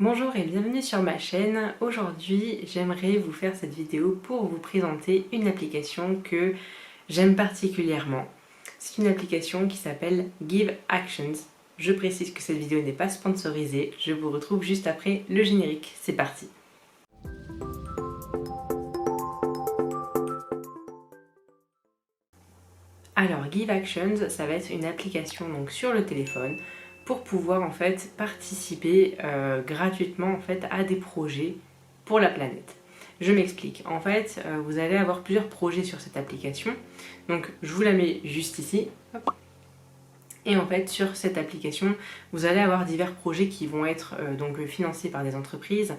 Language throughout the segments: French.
Bonjour et bienvenue sur ma chaîne. Aujourd'hui, j'aimerais vous faire cette vidéo pour vous présenter une application que j'aime particulièrement. C'est une application qui s'appelle Give Actions. Je précise que cette vidéo n'est pas sponsorisée. Je vous retrouve juste après le générique. C'est parti. Alors, Give Actions, ça va être une application donc sur le téléphone pour pouvoir en fait participer gratuitement en fait à des projets pour la planète. Je m'explique. En fait, vous allez avoir plusieurs projets sur cette application. Donc, je vous la mets juste ici. Hop. Et en fait, sur cette application, vous allez avoir divers projets qui vont être donc financés par des entreprises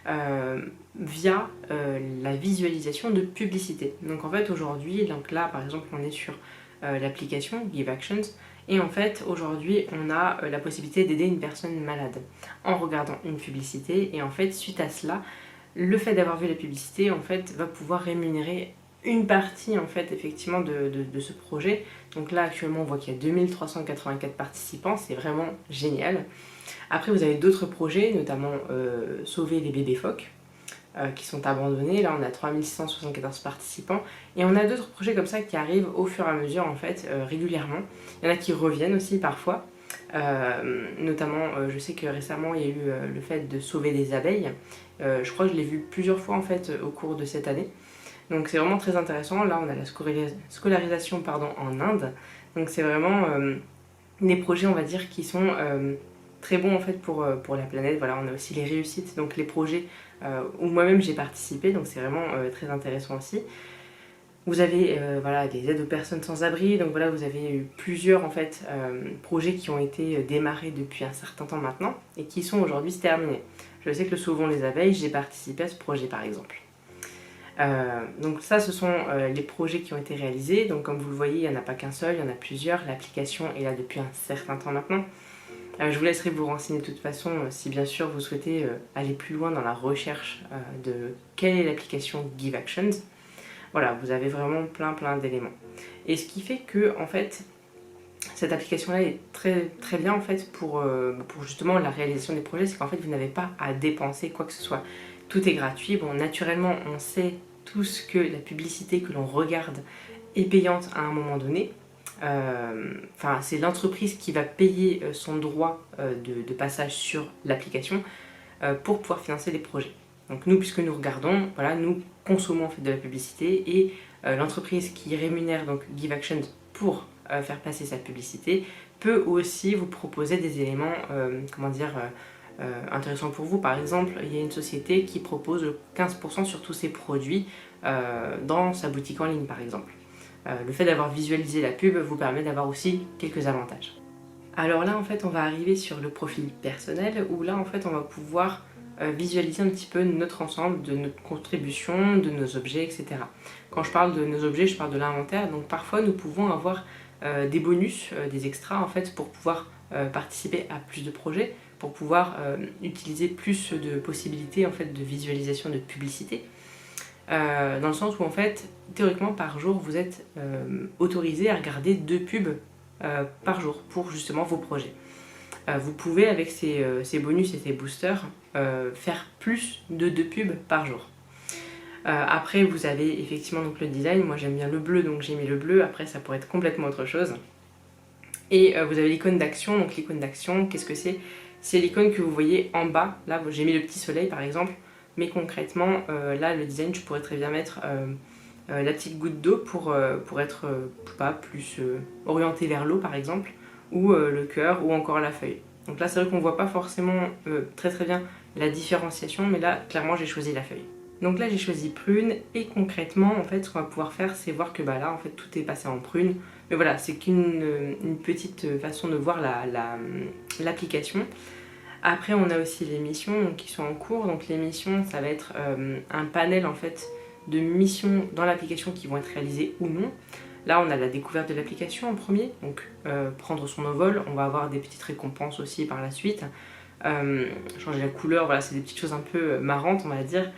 via la visualisation de publicité. Donc en fait, aujourd'hui, donc là par exemple, on est sur l'application Give Actions. Et en fait, aujourd'hui, on a la possibilité d'aider une personne malade en regardant une publicité. Et en fait, suite à cela, le fait d'avoir vu la publicité, en fait, va pouvoir rémunérer une partie, en fait, effectivement, de ce projet. Donc là, actuellement, on voit qu'il y a 2384 participants. C'est vraiment génial. Après, vous avez d'autres projets, notamment Sauver les bébés phoques, qui sont abandonnés. Là, on a 3674 participants. Et on a d'autres projets comme ça qui arrivent au fur et à mesure, en fait, régulièrement. Il y en a qui reviennent aussi parfois. Notamment, je sais que récemment, il y a eu le fait de sauver des abeilles. Je crois que je l'ai vu plusieurs fois, en fait, au cours de cette année. Donc c'est vraiment très intéressant. Là, on a la scolarisation en Inde. Donc c'est vraiment des projets, on va dire, qui sont très bons en fait pour la planète. Voilà, on a aussi les réussites, donc les projets où moi-même j'ai participé, donc c'est vraiment très intéressant aussi. Vous avez voilà, des aides aux personnes sans abri, donc voilà, vous avez eu plusieurs en fait projets qui ont été démarrés depuis un certain temps maintenant et qui sont aujourd'hui terminés. Je sais que le Sauvons les abeilles, j'ai participé à ce projet par exemple. Donc ça, ce sont les projets qui ont été réalisés. Donc comme vous le voyez, il n'y en a pas qu'un seul, il y en a plusieurs. L'application est là depuis un certain temps maintenant. Je vous laisserai vous renseigner de toute façon si bien sûr vous souhaitez aller plus loin dans la recherche de quelle est l'application Give Actions. Voilà, vous avez vraiment plein d'éléments. Et ce qui fait que en fait, cette application-là est très bien en fait pour justement la réalisation des projets, c'est qu'en fait vous n'avez pas à dépenser quoi que ce soit. Tout est gratuit. Bon, naturellement, on sait tous que la publicité que l'on regarde est payante à un moment donné. C'est l'entreprise qui va payer son droit de passage sur l'application pour pouvoir financer les projets. Donc nous, puisque nous regardons, voilà, nous consommons en fait de la publicité et l'entreprise qui rémunère donc Give Actions pour faire passer sa publicité peut aussi vous proposer des éléments, intéressants pour vous. Par exemple, il y a une société qui propose 15% sur tous ses produits dans sa boutique en ligne par exemple. Le fait d'avoir visualisé la pub vous permet d'avoir aussi quelques avantages. Alors là en fait on va arriver sur le profil personnel où là en fait on va pouvoir visualiser un petit peu notre ensemble de notre contribution, de nos objets, etc. Quand je parle de nos objets, je parle de l'inventaire, donc parfois nous pouvons avoir des bonus, des extras en fait pour pouvoir participer à plus de projets, pour pouvoir utiliser plus de possibilités en fait de visualisation de publicité. Dans le sens où en fait, théoriquement par jour, vous êtes autorisé à regarder 2 pubs par jour pour justement vos projets. Vous pouvez avec ces bonus et ces boosters faire plus de 2 pubs par jour. Après vous avez effectivement donc le design, moi j'aime bien le bleu donc j'ai mis le bleu, après ça pourrait être complètement autre chose. Et vous avez l'icône d'action, donc l'icône d'action, qu'est-ce que c'est? C'est l'icône que vous voyez en bas, là j'ai mis le petit soleil par exemple. Mais concrètement, là, le design, je pourrais très bien mettre la petite goutte d'eau pour être plus orienté vers l'eau, par exemple, ou le cœur, ou encore la feuille. Donc là, c'est vrai qu'on ne voit pas forcément très bien la différenciation, mais là, clairement, j'ai choisi la feuille. Donc là, j'ai choisi prune, et concrètement, en fait, ce qu'on va pouvoir faire, c'est voir que là, en fait, tout est passé en prune. Mais voilà, c'est qu'une petite façon de voir l'application. Après on a aussi les missions qui sont en cours, donc les missions ça va être un panel en fait de missions dans l'application qui vont être réalisées ou non. Là on a la découverte de l'application en premier, donc prendre son envol, on va avoir des petites récompenses aussi par la suite. Changer la couleur, voilà c'est des petites choses un peu marrantes on va dire.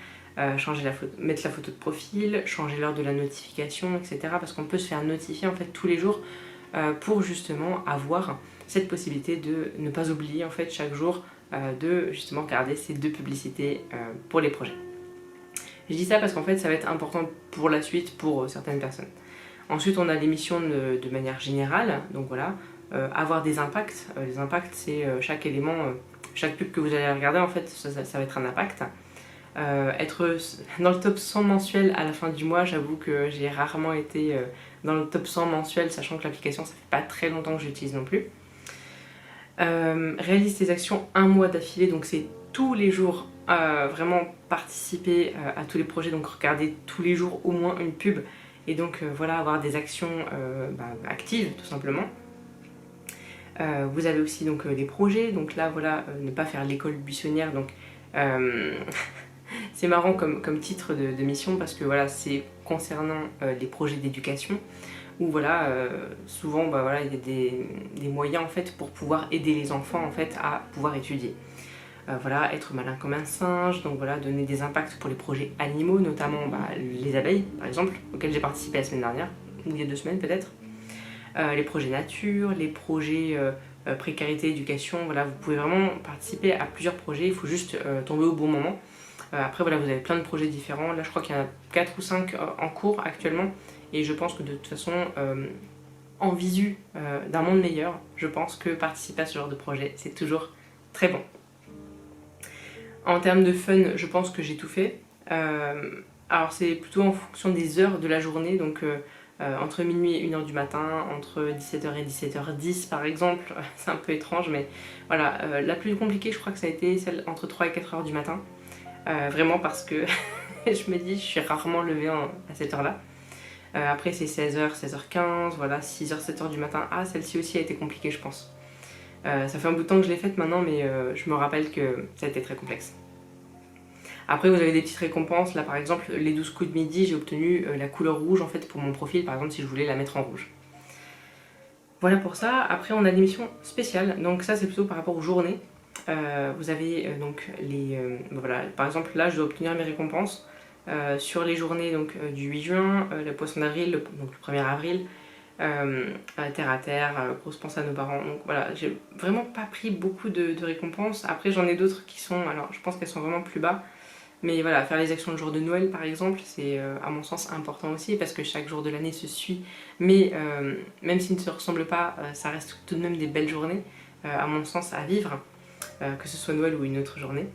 Mettre la photo de profil, changer l'heure de la notification, etc. Parce qu'on peut se faire notifier en fait tous les jours pour justement avoir cette possibilité de ne pas oublier en fait chaque jour de justement regarder ces 2 publicités pour les projets. Je dis ça parce qu'en fait ça va être important pour la suite pour certaines personnes. Ensuite on a les missions de manière générale, donc voilà, avoir des impacts. Les impacts c'est chaque élément, chaque pub que vous allez regarder en fait ça va être un impact. Être dans le top 100 mensuel à la fin du mois, j'avoue que j'ai rarement été dans le top 100 mensuel, sachant que l'application ça fait pas très longtemps que j'utilise non plus. Réalise tes actions un mois d'affilée, donc c'est tous les jours, vraiment participer à tous les projets, donc regarder tous les jours au moins une pub et donc voilà, avoir des actions actives tout simplement. Vous avez aussi donc les projets, donc là voilà, ne pas faire l'école buissonnière, donc c'est marrant comme titre de mission parce que voilà, c'est concernant les projets d'éducation où voilà, souvent voilà, il y a des moyens en fait pour pouvoir aider les enfants en fait à pouvoir étudier. Voilà, être malin comme un singe, donc voilà, donner des impacts pour les projets animaux, notamment les abeilles par exemple, auxquels j'ai participé la semaine dernière, ou il y a 2 semaines peut-être. Les projets nature, les projets précarité, éducation, voilà, vous pouvez vraiment participer à plusieurs projets, il faut juste tomber au bon moment. Après voilà, vous avez plein de projets différents, là je crois qu'il y en a 4 ou 5 en cours actuellement, et je pense que de toute façon, en visu d'un monde meilleur, je pense que participer à ce genre de projet, c'est toujours très bon. En termes de fun, je pense que j'ai tout fait. Alors c'est plutôt en fonction des heures de la journée, donc entre minuit et 1h du matin, entre 17h et 17h10 par exemple, c'est un peu étrange, mais voilà, la plus compliquée je crois que ça a été celle entre 3 et 4h du matin, vraiment parce que je me dis je suis rarement levée à cette heure-là. Après c'est 16h, 16h15, voilà, 6h, 7h du matin, celle-ci aussi a été compliquée je pense. Ça fait un bout de temps que je l'ai faite maintenant, mais je me rappelle que ça a été très complexe. Après vous avez des petites récompenses, là par exemple les 12 coups de midi, j'ai obtenu la couleur rouge en fait pour mon profil, par exemple si je voulais la mettre en rouge. Voilà pour ça. Après on a des missions spéciales, donc ça c'est plutôt par rapport aux journées. Vous avez donc les... voilà, par exemple là je dois obtenir mes récompenses sur les journées donc, du 8 juin, le poisson d'avril, donc le 1er avril, terre à terre, grosse pensée à nos parents, donc voilà, j'ai vraiment pas pris beaucoup de récompenses. Après j'en ai d'autres qui sont, alors je pense qu'elles sont vraiment plus bas, mais voilà, faire les actions le jour de Noël par exemple, c'est à mon sens important aussi parce que chaque jour de l'année se suit, mais même s'ils ne se ressemblent pas, ça reste tout de même des belles journées à mon sens à vivre, que ce soit Noël ou une autre journée.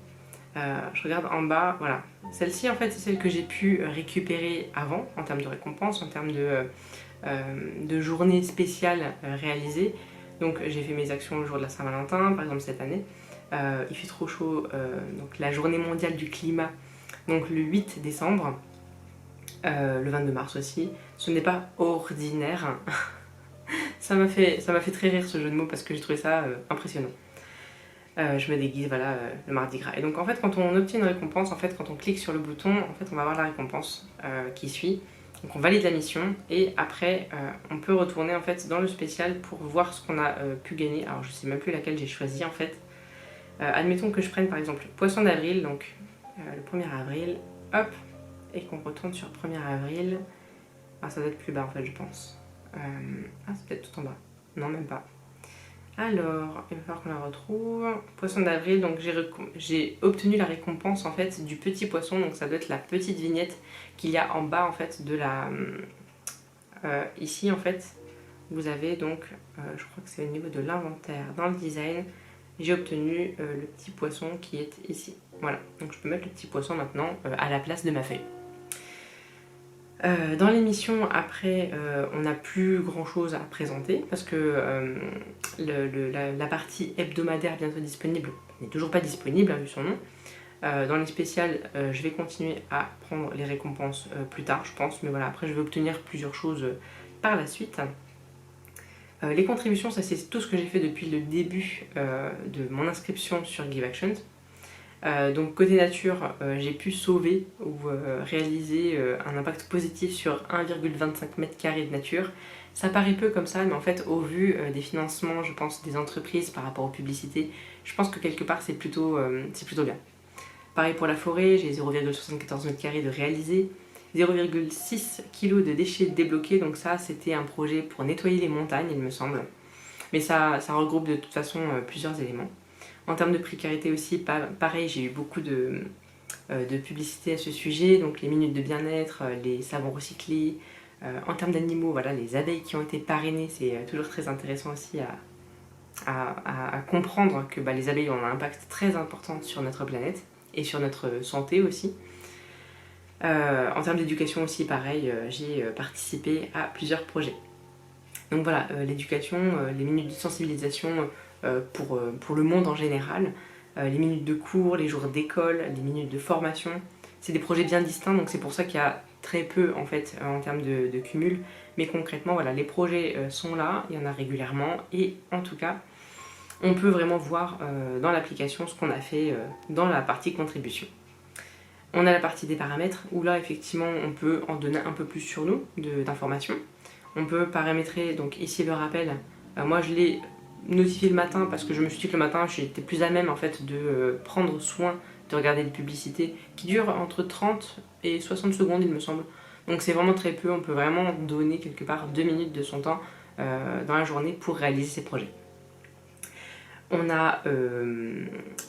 Je regarde en bas, voilà, celle-ci en fait c'est celle que j'ai pu récupérer avant en termes de récompenses, en termes de journées spéciales réalisées. Donc j'ai fait mes actions le jour de la Saint-Valentin par exemple cette année. Il fait trop chaud, donc la journée mondiale du climat, donc le 8 décembre, le 22 mars aussi. Ce n'est pas ordinaire. ça m'a fait très rire ce jeu de mots parce que j'ai trouvé ça impressionnant. Je me déguise, voilà, le mardi gras. Et donc en fait quand on obtient une récompense, en fait quand on clique sur le bouton, en fait on va avoir la récompense qui suit. Donc on valide la mission et après on peut retourner en fait dans le spécial pour voir ce qu'on a pu gagner. Alors je sais même plus laquelle j'ai choisi en fait. Admettons que je prenne par exemple poisson d'avril, donc le 1er avril, hop, et qu'on retourne sur 1er avril. Ça doit être plus bas en fait je pense. C'est peut-être tout en bas. Non même pas. Alors, il va falloir qu'on la retrouve. Poisson d'avril, donc j'ai obtenu la récompense en fait du petit poisson, donc ça doit être la petite vignette qu'il y a en bas en fait de la... ici en fait, vous avez donc, je crois que c'est au niveau de l'inventaire, dans le design, j'ai obtenu le petit poisson qui est ici. Voilà, donc je peux mettre le petit poisson maintenant à la place de ma feuille. Dans l'émission, après, on n'a plus grand chose à présenter parce que la partie hebdomadaire bientôt disponible n'est toujours pas disponible, vu son nom. Dans les spéciales, je vais continuer à prendre les récompenses plus tard, je pense, mais voilà, après je vais obtenir plusieurs choses par la suite. Les contributions, ça c'est tout ce que j'ai fait depuis le début de mon inscription sur GiveActions. Donc côté nature, j'ai pu sauver ou réaliser un impact positif sur 1,25 m² de nature. Ça paraît peu comme ça, mais en fait au vu des financements, je pense, des entreprises par rapport aux publicités, je pense que quelque part c'est plutôt bien. Pareil pour la forêt, j'ai 0,74 m² de réalisé, 0,6 kg de déchets débloqués, donc ça c'était un projet pour nettoyer les montagnes il me semble. Mais ça regroupe de toute façon plusieurs éléments. En termes de précarité aussi, pareil, j'ai eu beaucoup de publicité à ce sujet, donc les minutes de bien-être, les savons recyclés. En termes d'animaux, voilà, les abeilles qui ont été parrainées, c'est toujours très intéressant aussi à comprendre que les abeilles ont un impact très important sur notre planète et sur notre santé aussi. En termes d'éducation aussi, pareil, j'ai participé à plusieurs projets. Donc voilà, l'éducation, les minutes de sensibilisation pour le monde en général, les minutes de cours, les jours d'école, les minutes de formation, c'est des projets bien distincts, donc c'est pour ça qu'il y a très peu en fait en termes de cumul. Mais concrètement, voilà, les projets sont là, il y en a régulièrement, et en tout cas, on peut vraiment voir dans l'application ce qu'on a fait dans la partie contribution. On a la partie des paramètres où là effectivement on peut en donner un peu plus sur nous d'informations. On peut paramétrer, donc ici le rappel, moi je l'ai notifié le matin parce que je me suis dit que le matin j'étais plus à même en fait de prendre soin de regarder des publicités qui durent entre 30 et 60 secondes il me semble. Donc c'est vraiment très peu, on peut vraiment donner quelque part 2 minutes de son temps dans la journée pour réaliser ces projets. On a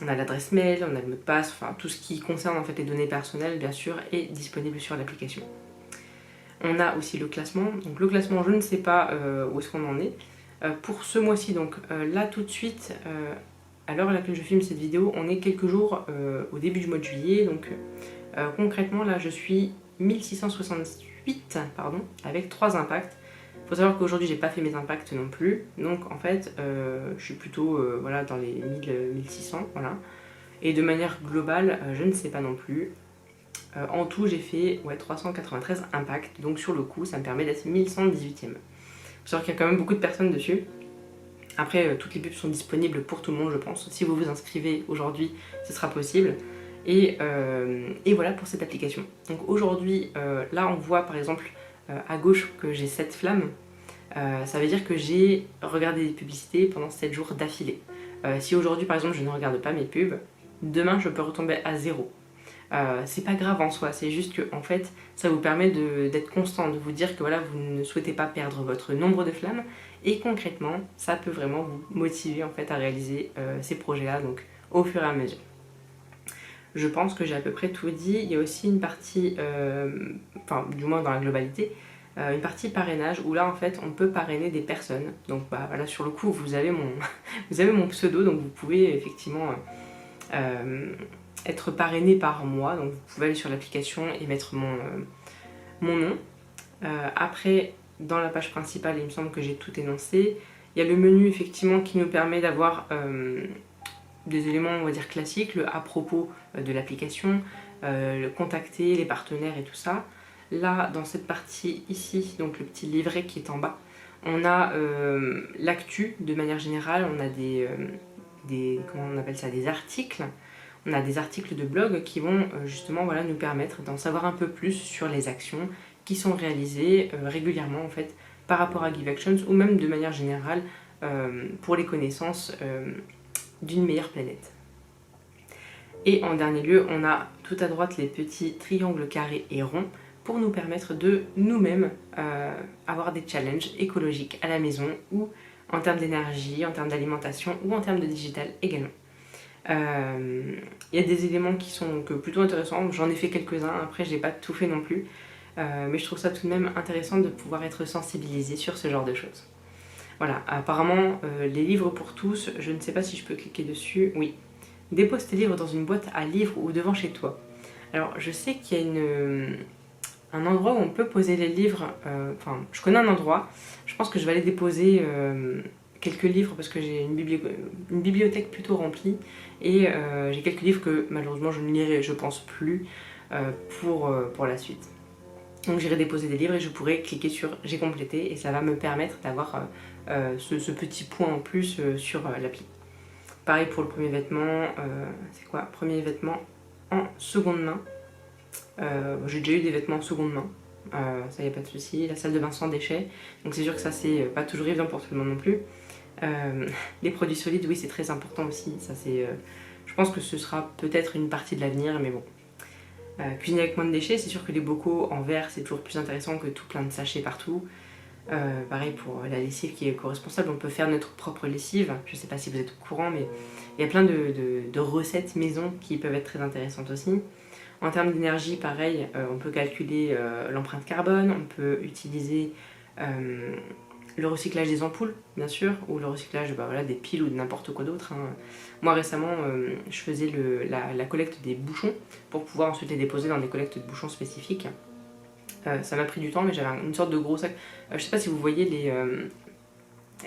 l'adresse mail, on a le mot de passe, enfin tout ce qui concerne en fait les données personnelles bien sûr est disponible sur l'application. On a aussi le classement, donc le classement je ne sais pas où est-ce qu'on en est. Pour ce mois-ci, donc là tout de suite, à l'heure à laquelle je filme cette vidéo, on est quelques jours au début du mois de juillet, donc concrètement là je suis 1668 avec 3 impacts. Il faut savoir qu'aujourd'hui j'ai pas fait mes impacts non plus, donc en fait je suis plutôt voilà, dans les 1600, voilà. Et de manière globale, je ne sais pas non plus. En tout j'ai fait 393 impacts, donc sur le coup ça me permet d'être 1118ème. Il faut savoir qu'il y a quand même beaucoup de personnes dessus. Après toutes les pubs sont disponibles pour tout le monde je pense, si vous vous inscrivez aujourd'hui ce sera possible. Et voilà pour cette application. Donc aujourd'hui là on voit par exemple à gauche que j'ai 7 flammes, ça veut dire que j'ai regardé des publicités pendant 7 jours d'affilée. Si aujourd'hui par exemple je ne regarde pas mes pubs, demain je peux retomber à 0. C'est pas grave en soi, c'est juste que en fait ça vous permet d'être constant, de vous dire que voilà, vous ne souhaitez pas perdre votre nombre de flammes et concrètement ça peut vraiment vous motiver en fait à réaliser ces projets là donc au fur et à mesure. Je pense que j'ai à peu près tout dit. Il y a aussi une partie, enfin du moins dans la globalité, une partie parrainage où là en fait on peut parrainer des personnes. Donc voilà, sur le coup vous avez mon pseudo, donc vous pouvez effectivement être parrainé par moi. Donc vous pouvez aller sur l'application et mettre mon nom. Après dans la page principale il me semble que j'ai tout énoncé. Il y a le menu effectivement qui nous permet d'avoir des éléments on va dire classiques, le à propos de l'application, le contacter, les partenaires et tout ça. Là dans cette partie ici, donc le petit livret qui est en bas, on a l'actu de manière générale, on a comment on appelle ça, des articles. On a des articles de blog qui vont justement voilà, nous permettre d'en savoir un peu plus sur les actions qui sont réalisées régulièrement en fait par rapport à GiveActions ou même de manière générale pour les connaissances d'une meilleure planète. Et en dernier lieu, on a tout à droite les petits triangles carrés et ronds pour nous permettre de nous-mêmes avoir des challenges écologiques à la maison ou en termes d'énergie, en termes d'alimentation ou en termes de digital également. Il y a des éléments qui sont plutôt intéressants, j'en ai fait quelques-uns, après je n'ai pas tout fait non plus, mais je trouve ça tout de même intéressant de pouvoir être sensibilisé sur ce genre de choses. Voilà, apparemment les livres pour tous, je ne sais pas si je peux cliquer dessus, oui. Dépose tes livres dans une boîte à livres ou devant chez toi. Alors je sais qu'il y a un endroit où on peut poser les livres, enfin je connais un endroit, je pense que je vais aller déposer quelques livres parce que j'ai une bibliothèque plutôt remplie et j'ai quelques livres que malheureusement je ne lirai je pense plus pour la suite. Donc j'irai déposer des livres et je pourrai cliquer sur j'ai complété et ça va me permettre d'avoir ce petit point en plus sur l'appli. Pareil pour le premier vêtement, c'est quoi? Premier vêtement en seconde main. J'ai déjà eu des vêtements en seconde main, ça y a pas de souci. La salle de bain sans déchets, donc c'est sûr que ça c'est pas toujours évident pour tout le monde non plus. Les produits solides, oui c'est très important aussi, ça c'est, je pense que ce sera peut-être une partie de l'avenir, mais bon. Cuisiner avec moins de déchets, c'est sûr que les bocaux en verre c'est toujours plus intéressant que tout plein de sachets partout. Pareil pour la lessive qui est éco-responsable, on peut faire notre propre lessive. Je sais pas si vous êtes au courant, mais il y a plein de recettes maison qui peuvent être très intéressantes aussi. En termes d'énergie, pareil, on peut calculer l'empreinte carbone, on peut utiliser le recyclage des ampoules, bien sûr, ou le recyclage voilà, des piles ou de n'importe quoi d'autre. Hein. Moi récemment, je faisais la collecte des bouchons pour pouvoir ensuite les déposer dans des collectes de bouchons spécifiques. Ça m'a pris du temps, mais j'avais une sorte de gros sac. Je sais pas si vous voyez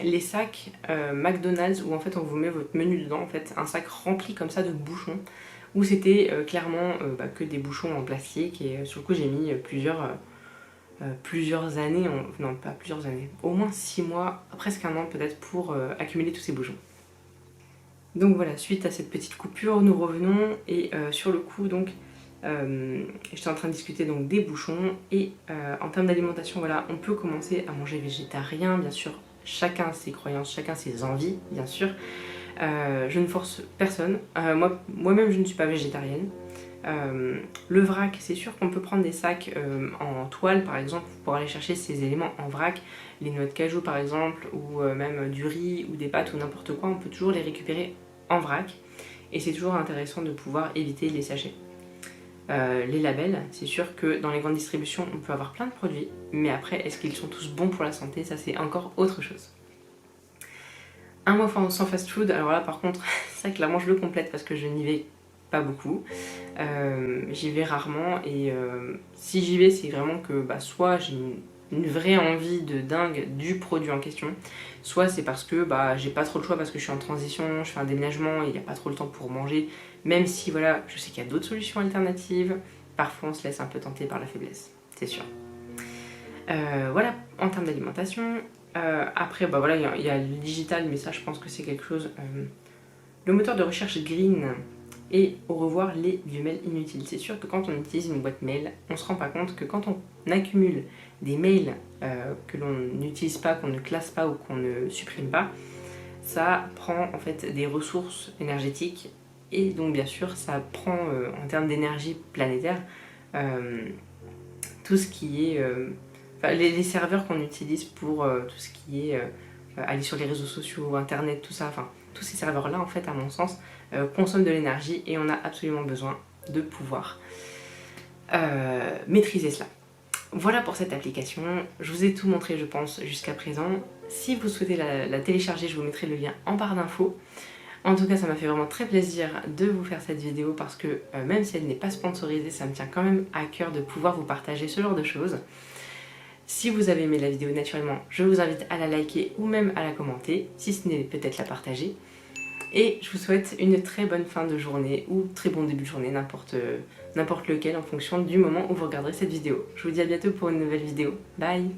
les sacs McDonald's où en fait on vous met votre menu dedans, en fait, un sac rempli comme ça de bouchons, où c'était clairement que des bouchons en plastique, et sur le coup j'ai mis plusieurs années, non pas plusieurs années, au moins 6 mois, presque un an peut-être pour accumuler tous ces bouchons. Donc voilà, suite à cette petite coupure, nous revenons et sur le coup donc j'étais en train de discuter donc des bouchons et en termes d'alimentation, voilà, on peut commencer à manger végétarien, bien sûr, chacun ses croyances, chacun ses envies, bien sûr. Je ne force personne, moi-même je ne suis pas végétarienne. Le vrac, c'est sûr qu'on peut prendre des sacs en toile par exemple pour aller chercher ces éléments en vrac, les noix de cajou par exemple, ou même du riz ou des pâtes ou n'importe quoi, on peut toujours les récupérer en vrac et c'est toujours intéressant de pouvoir éviter les sachets. Les labels, c'est sûr que dans les grandes distributions on peut avoir plein de produits, mais après est-ce qu'ils sont tous bons pour la santé, ça c'est encore autre chose. Un mois sans fast food, alors là par contre ça clairement je le complète parce que je n'y vais pas beaucoup, j'y vais rarement et si j'y vais c'est vraiment que soit j'ai une vraie envie de dingue du produit en question, soit c'est parce que j'ai pas trop le choix parce que je suis en transition, je fais un déménagement et il n'y a pas trop le temps pour manger, même si voilà, je sais qu'il y a d'autres solutions alternatives, parfois on se laisse un peu tenter par la faiblesse, c'est sûr. Voilà, en termes d'alimentation, après voilà, il y a le digital, mais ça je pense que c'est quelque chose, le moteur de recherche Green et au revoir les vieux mails inutiles. C'est sûr que quand on utilise une boîte mail, on se rend pas compte que quand on accumule des mails que l'on n'utilise pas, qu'on ne classe pas ou qu'on ne supprime pas, ça prend en fait des ressources énergétiques et donc bien sûr ça prend en termes d'énergie planétaire tout ce qui est les serveurs qu'on utilise pour tout ce qui est aller sur les réseaux sociaux, internet, tout ça, enfin tous ces serveurs là en fait à mon sens consomment de l'énergie et on a absolument besoin de pouvoir maîtriser cela. Voilà pour cette application, je vous ai tout montré je pense jusqu'à présent. Si vous souhaitez la télécharger, je vous mettrai le lien en barre d'infos. En tout cas ça m'a fait vraiment très plaisir de vous faire cette vidéo parce que même si elle n'est pas sponsorisée, ça me tient quand même à cœur de pouvoir vous partager ce genre de choses. Si vous avez aimé la vidéo naturellement, je vous invite à la liker ou même à la commenter, si ce n'est peut-être la partager. Et je vous souhaite une très bonne fin de journée ou très bon début de journée, n'importe lequel en fonction du moment où vous regarderez cette vidéo. Je vous dis à bientôt pour une nouvelle vidéo. Bye!